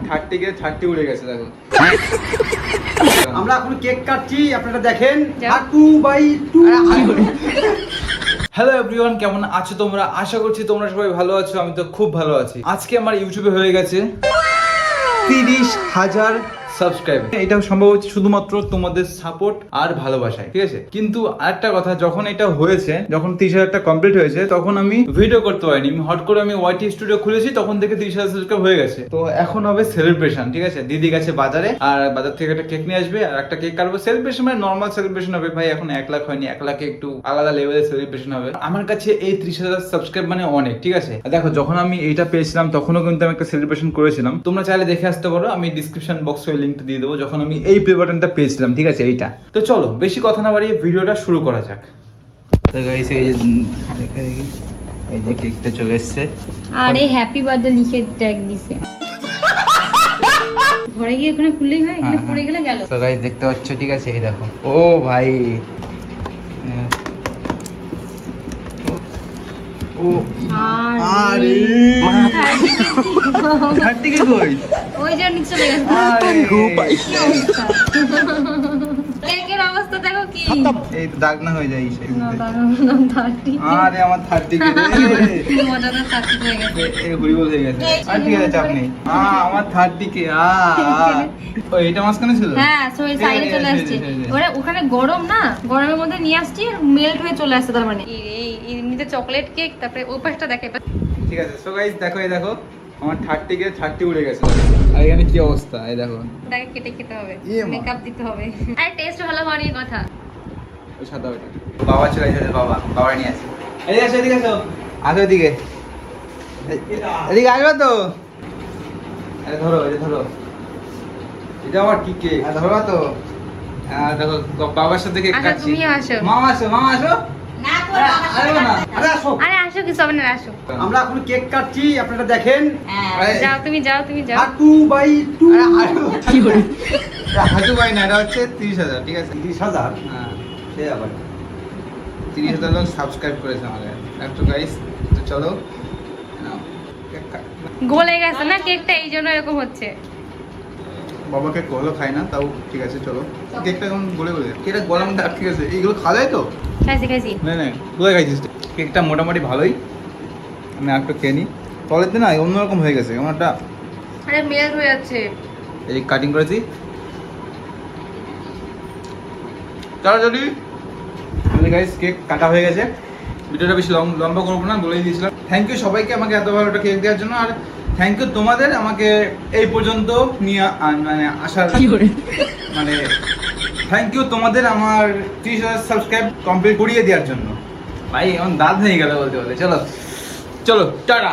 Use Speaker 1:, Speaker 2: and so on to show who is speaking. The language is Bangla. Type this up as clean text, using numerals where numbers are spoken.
Speaker 1: 30 30 উড়ে গেছে দেখো।
Speaker 2: আমরা এখন কেক কাটছি, আপনারা দেখেন 2/2।
Speaker 1: হ্যালো এভরিওয়ান, কেমন আছো তোমরা? আশা করছি তোমরা সবাই ভালো আছো। আমি তো খুব ভালো আছি। আজকে আমার ইউটিউবে হয়ে গেছে 30,000 সাবস্ক্রাইব। এটা সম্ভব হচ্ছে শুধুমাত্র তোমাদের সাপোর্ট আর ভালোবাসায়, ঠিক আছে? কিন্তু আরেকটা কথা, যখন এটা হয়েছে, যখন 30,000টা কমপ্লিট হয়েছে, তখন আমি ভিডিও করতে পারিনি। হট করে আমি ওয়াইটি স্টুডিও খুলেছি, তখন থেকে 30,000 সাবস্ক্রাইব হয়ে গেছে। তো এখন হবে সেলিব্রেশন, ঠিক আছে? দিদি গেছে বাজারে, আর বাজার থেকে একটা কেক নিয়ে আসবে, আর একটা কেক কাটবো। সেলিব্রেশন মানে নর্মাল সেলিব্রেশন হবে ভাই। এখন 1 লাখ হয়নি, 1 লাখে একটু আলাদা লেভেলের সেলিব্রেশন হবে। আমার কাছে এই 30,000 সাবস্ক্রাইব মানে অনেক, ঠিক আছে? দেখো, যখন আমি এইটা পেয়েছিলাম তখনও কিন্তু আমি একটা সেলিব্রেশন করেছিলাম। তোমরা চাইলে দেখে আসতে পারো, আমি ডিসক্রিপশন বক্সে ওই লিঙ্কটা দিয়ে দেবো। যখন আমি এই প্লে বাটনটা পেয়েছিলাম, ঠিক আছে? এইটা। তো চলো বেশি কথা না বাড়িয়ে ভিডিওটা শুরু করা যাক। তো গাইস, এই যে কেকটা চলে এসেছে,
Speaker 3: আরে হ্যাপি বার্থডে লিখে ট্যাগ দিছে। ঘরে গিয়ে ওখানে খুললেই হয়, এখানে পড়ে গেলে গেল।
Speaker 1: তো গাইস দেখতে পাচ্ছ, ঠিক আছে? এই দেখো। ও ভাই, ও আরে হাঁটতে কি কই?
Speaker 3: ওই যে নিচে চলে গেছে। কেকের অবস্থা দেখো কি।
Speaker 1: এই তো দাগ না হয়ে যায় এই
Speaker 3: না দাঁড়াও, 30
Speaker 1: আরে আমার 30 কে রে,
Speaker 3: মজাদার 30 হয়ে গেছে।
Speaker 1: এই হরিবল হয়ে গেছে। আর ঠিক আছে, চাপ নেই। আমার 30 কে ও এটা মাঝখানে ছিল।
Speaker 3: হ্যাঁ, সো এই সাইডে চলে আসছে। ওরে ওখানে গরম না, গরমের মধ্যে নিয়ে আসছি, মেল্ট হয়ে চলে আসছে। তার মানে এই এমনিতে চকলেট কেক, তারপরে ওই পাশটা দেখে।
Speaker 1: ঠিক আছে, সো গাইস দেখো, এই দেখো আমার 30 কে 30 উড়ে গেছে। আর এখানে কি অবস্থা, এই দেখো।
Speaker 3: তাকে কেটে খেতে হবে,
Speaker 1: এ মা।
Speaker 3: মেকআপ দিতে হবে। আর টেস্ট ভালো হওয়ার নিয়ে কথা।
Speaker 1: ওই সাদা ওটা বাবা চলে গেছে, বাবা নিয়ে আসে। এদিকে আসো, এদিকে আসো, আসো এদিকে, এদিকে আসবে তো। আরে ধরো, এই ধরো, এটা আমার কি কেক, ধরো তো। দেখো বাবার সাথে কেক
Speaker 3: আচ্ছা,
Speaker 1: কাটছি।
Speaker 3: তুমি আসো।
Speaker 1: মামা আসো, মামা আসো।
Speaker 2: আরে আসো,
Speaker 3: আরে আসো, কিছু হবে না, আসো।
Speaker 2: আমরা এখন কেক কাটছি, আপনারা দেখেন
Speaker 3: যাও তুমি যাও
Speaker 2: 2/2।
Speaker 1: কি করে হাজু ভাই না, এটা হচ্ছে 30,000, ঠিক আছে?
Speaker 2: 30,000
Speaker 1: হ্যাঁ,
Speaker 2: সে আবার
Speaker 1: 30,000 লোক সাবস্ক্রাইব করেছে আমাদের। একটু গাইস, তো চলো নাও কেক কাট।
Speaker 3: গলে গেছে না কেকটা, এই জন্য এরকম হচ্ছে।
Speaker 1: বাবাকে কলো খায় না, তাও ঠিক আছে চলো। কেকটা কেমন গলে কেকটা গলার মধ্যে আটকে গেছে। এইগুলো খাওয়া যায় তো?
Speaker 3: খাইছি।
Speaker 1: না কোথায় খাইছিস? কেকটা মোটামুটি ভালোই। আমি একটু খেয়ে নিই। তলেতে না অন্যরকম হয়ে গেছে কেমন একটা।
Speaker 3: আরে মেল্ট হয়ে যাচ্ছে।
Speaker 1: এই কাটিং করেছি, চলো যদি গাইস কেক কাটা হয়ে গেছে। ভিডিওটা বেশি লম্বা করবো না, বলেই দিয়েছিলাম। থ্যাংক ইউ সবাইকে আমাকে এত ভালো একটা কেক দেওয়ার জন্য। আর থ্যাংক ইউ তোমাদের আমাকে এই পর্যন্ত নিয়ে মানে আসার, মানে থ্যাংক ইউ তোমাদের আমার 30,000 সাবস্ক্রাইব কমপ্লিট করিয়ে দেওয়ার জন্য। ভাই এখন দাঁত ভেঙে গেল বলতে বলতে। চলো টাটা।